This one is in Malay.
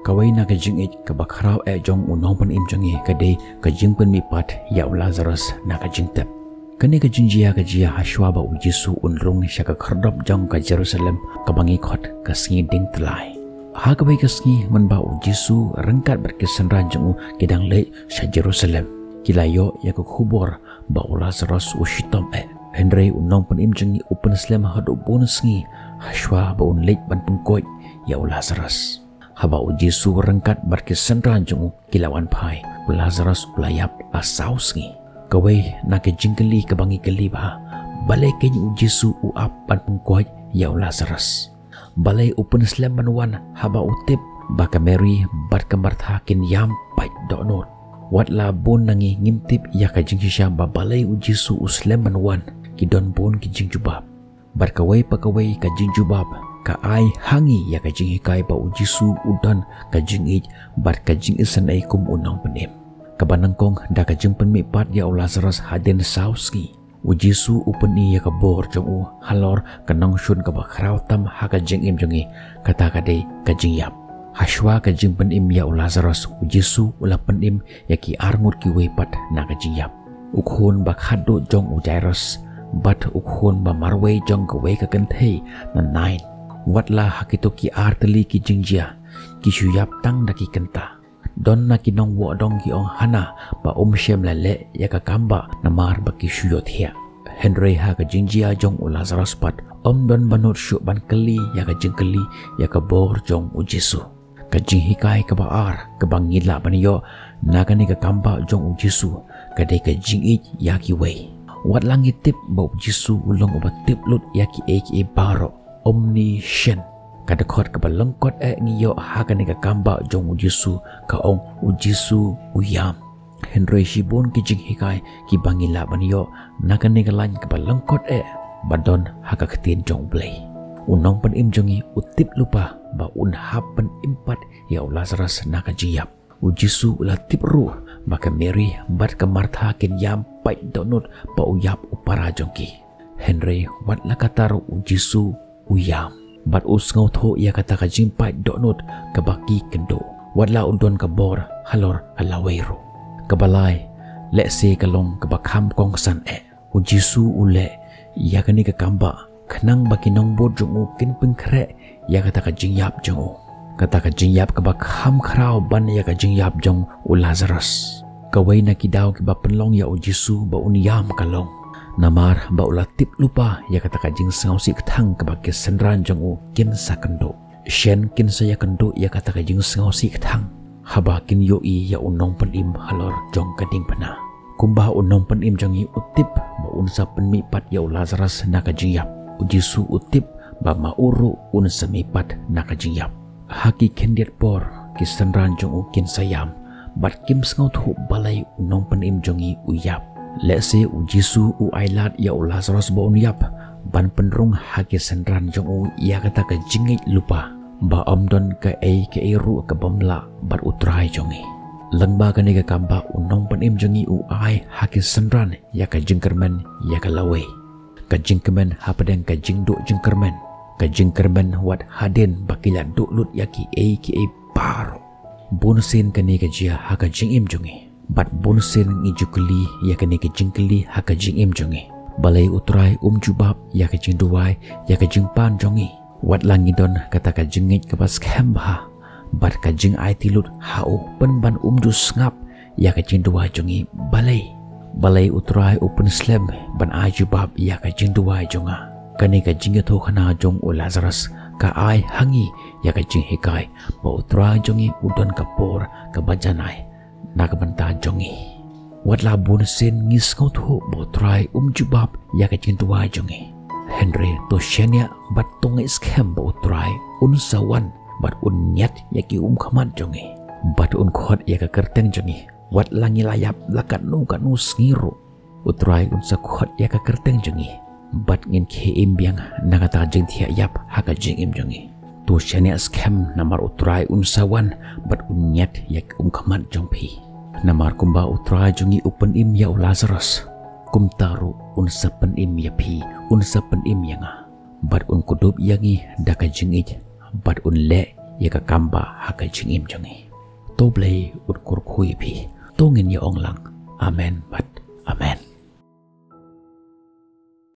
kawai na kajing it kabakrao jong unong pen im jongi kadai kajing pen mipat ya Lazarus na kajing tep kani kajing jia haswa ba ujisu unrung syaka khardop jong ka Jerusalem kabangi khot kasngi ding telai ha kabai kasngi man ba ujisu rengkat berkesan ranjung kidang le sya Jerusalem kilayo ya ko khubor ba Lazarus ushitom Henry unong pen im jongi upen slam hadu bonusngi haswa ba un lek ban pengkoi ya Lazarus haba ujisu rengkat berkesan ranjung kilawan pai Lazarus ulayap asausngi kawai na ke jingkeli kebangi keli bah balai kenyi ujisu uap pan pengkuat ya Lazarus balai upun slam manuan haba utip baka Mary bat kemarthakin yam pai donot wat la bon nangi ngimtip ya ka jing syam ba balai ujisu uslam manuan kidon bon ki jing jubab bat kawai pakawai ka jing jubab ka ai hangi ya ka jing hikai ba ujisu udan ka jing ij bat ka jing isan ai kum unang penem kabanangkong da ka jing pen mipat ya Lazarus haden sauski ujisu upeni ya ka bor jong u halor kanang shun ka bakrau tam ha ka jing im jongi kata ka dei ka jing yap haswa ka jing pen im ya Lazarus ujisu ula pen im ya ki arngut ki wepat na ka jing yap ukhun ba khado jong u Jairus bat ukhun ba marwei jong ka we ka kentei na nine watla hakito ki arteli ki jingjia ki shuyap tang da ki kenta don na ki nong wo dong ki ong hana ba shem lale ya ka kamba na mar ba ki shuyot hia Henry ha ka jingjia jong u Lazarus pat don banot shu ban keli ya ka jingkeli ya ka bor jong u Jesu ka jing hikai ka ba ar ka bangila baniyo na ka ni ka kamba jong u Jesu ka de ka jing ik ya ki wei wat langit tip ba Jesu ulong ba tip lut ya ki e baro omniscient kada khot ka balangkot ngiyo ha ka ni ka kamba jong ujisu ka ong ujisu uyam Henry shibon ki jing hikai ki bangila baniyo na ka ni ka lan ka balangkot badon ha ka ktin jong blay unong pen im jongi utip lupa ba un hapen impat ya Lazarus na ka jiyap ujisu ula tip ruh maka Mary bat ka Martha kin yam pai donut ba uyap upara jongki Henry wat la kataru ujisu uyam bat usngau tho ia kata ka jimpai donut ka baki kendo wadla undon ka bor halor alawero kabalai lese kalong ka bakham kong san ujisu ule ia kani ka kamba khnang baki nong bod jungu kin pengkre ia kata ka jingyap jongu kata ka jingyap ka bakham khrau ban ia ka jingyap jong u Lazarus kawai na kidaw ki ba penlong ya ujisu ba unyam kalong namar ba ula tip lupa ya kata ka jing sangau si ktang ka baki senran jong u kin sa kendo shen kin sa ya kendo ya kata ka jing sangau si ktang haba kin yo i ya unong pen im halor jong kading pana kumba unong pen im jong i utip ba unsa pen mipat ya Lazarus na ka jing yap ujisu utip ba mauru unsa mipat na ka jing yap haki kendiat por ki senran jong u kin sayam bat kim sangau thu balai unong pen im jong i uyap lese ujisu u ailat ya Lazarus ba unyap ban penrung haki senran jong u ia kata ka jingit lupa ba omdon ka ru ka bamla bat utrai jongi lengba ka ni ka kamba unong pen im jongi u ai haki senran ya ka jingkermen ya ka lawe ka jingkermen hapadeng ka jingdu jingkermen ka jingkermen wat haden bakila du lut ya ki paro bonsin ka ni ka jia haka jing im jongi bat bonsen ngijukli ya ka ni ke jingkli ha ka jing im jongi balai utrai jubab ya ka jing duai ya ka jing pan jongi wat langidon kata ka jingit ka bas khamba bat ka jing ai tilut hau pen ban jus ngap ya ka jing duai jongi balai utrai open slam ban ai jubab ya ka jing duai jonga kani ka jing tho khana jong u Lazarus ka ai hangi ya ka jing hikai ba utrai jongi udon ka por ka bajanai nak banta jongi watla bonsen ngis kau thu botrai jubab ya ka cintua jongi Henry to shenya bat tonga scam botrai sawan bat nyat ya ki khaman jongi bat khot ya ka kerteng jongi wat langi layap lakat nu sngiru utrai sa khot ya ka kerteng jongi bat ngin ke imbiang nakata jeng thia yap ha ka jeng im jongi to shenya scam namar utrai sawan bat nyat ya ki khaman jongpi namar kumba utra jungi upen im ya Lazarus kumtaru unsa pen im ya pi unsa pen im yanga bat kudup yangi daka jingit bat le ya ka kamba ha ka jing im jangi to blei ut kur khui phi to ngin ya ong lang amen.